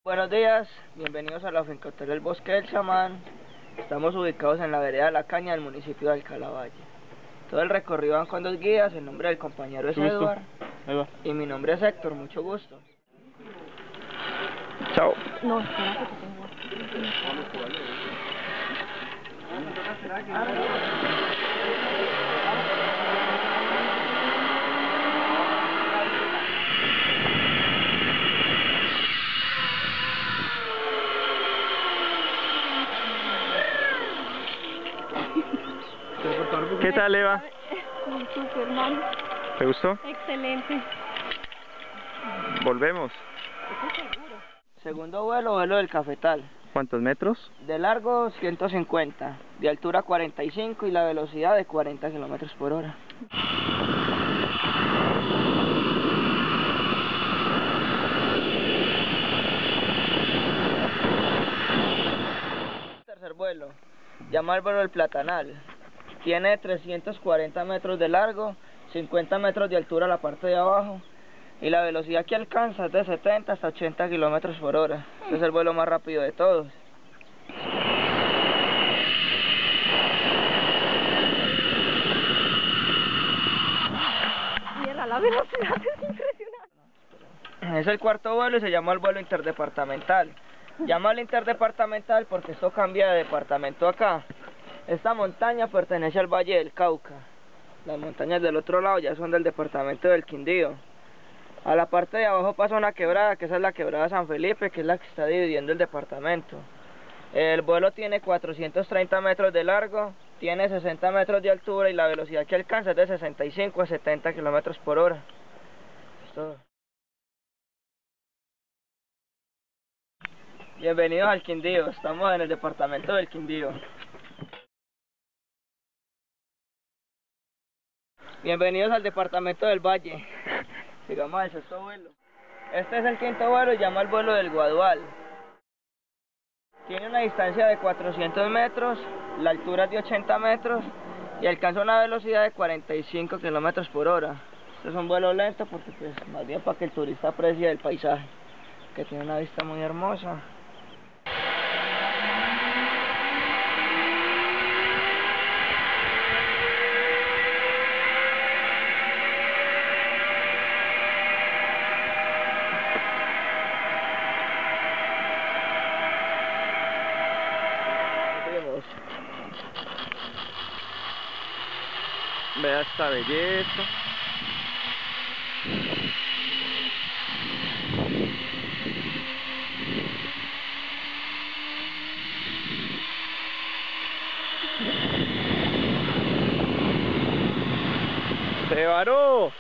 Buenos días, bienvenidos a la finca Hotel El Bosque del Chamán. Estamos ubicados en la vereda La Caña del municipio de Alcalá Valle. Todo el recorrido van con dos guías, el nombre del compañero es Eduard y mi nombre es Héctor, mucho gusto. Chao. No, espérate que tengo. ¿Qué tal, Eva? Superman. ¿Te gustó? Excelente. Volvemos. Segundo vuelo del Cafetal. ¿Cuántos metros? De largo 150, de altura 45 y la velocidad de 40 kilómetros por hora. Tercer vuelo, llama al vuelo del Platanal. Tiene 340 metros de largo, 50 metros de altura a la parte de abajo y la velocidad que alcanza es de 70 hasta 80 kilómetros por hora. Este es el vuelo más rápido de todos. Mira, la velocidad es impresionante. Es el cuarto vuelo y se llama el vuelo interdepartamental. Llama al interdepartamental porque esto cambia de departamento acá. Esta montaña pertenece al Valle del Cauca. Las montañas del otro lado ya son del departamento del Quindío. A la parte de abajo pasa una quebrada, que esa es la quebrada San Felipe, que es la que está dividiendo el departamento. El vuelo tiene 430 metros de largo, tiene 60 metros de altura y la velocidad que alcanza es de 65 a 70 kilómetros por hora. Es todo. Bienvenidos al Quindío, estamos en el departamento del Quindío. Bienvenidos al departamento del Valle. Sigamos al sexto vuelo. Este es el quinto vuelo y llama el vuelo del Guadual. Tiene una distancia de 400 metros, la altura es de 80 metros y alcanza una velocidad de 45 kilómetros por hora. Este es un vuelo lento porque pues más bien para que el turista aprecie el paisaje, que tiene una vista muy hermosa. Vea esta belleza. ¡Se varó!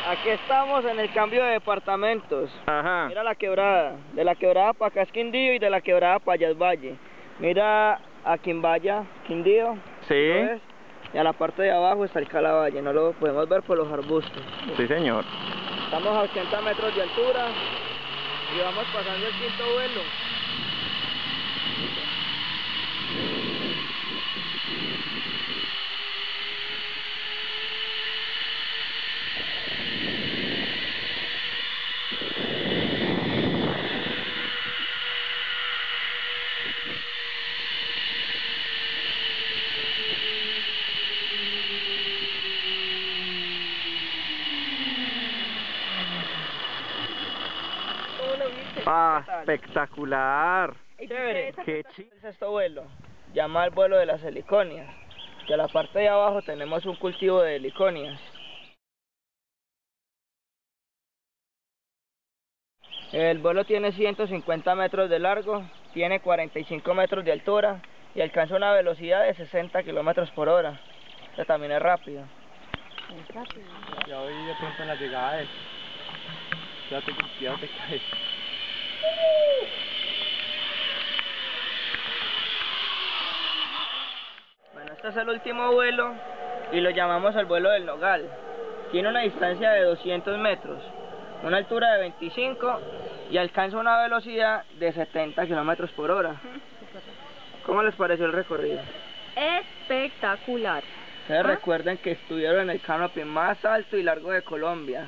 Aquí estamos en el cambio de departamentos. Ajá. Mira la quebrada, de la quebrada para acá es Quindío y de la quebrada para allá es Valle. Mira a Quimbaya, Quindío. Sí. ¿Lo ves? Y a la parte de abajo está el Calavalle, no lo podemos ver por los arbustos. Sí, señor. Estamos a 80 metros de altura y vamos pasando el quinto vuelo. ¿Cómo lo viste? Ah, ¿Qué tal? espectacular. Chévere. Qué El sexto vuelo, llama al vuelo de las heliconias, que a la parte de abajo tenemos un cultivo de heliconias. El vuelo tiene 150 metros de largo, tiene 45 metros de altura y alcanza una velocidad de 60 kilómetros por hora. Este también es rápido. Es rápido. Ya hoy de pronto en la llegada de... Ya te caes. Bueno, este es el último vuelo y lo llamamos el vuelo del Nogal. Tiene una distancia de 200 metros, una altura de 25 y alcanza una velocidad de 70 kilómetros por hora. ¿Cómo les pareció el recorrido? Espectacular. Ustedes recuerden que estuvieron en el canopy más alto y largo de Colombia.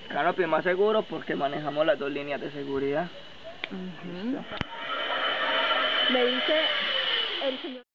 Canopy más seguro porque manejamos las dos líneas de seguridad. Me dice el señor.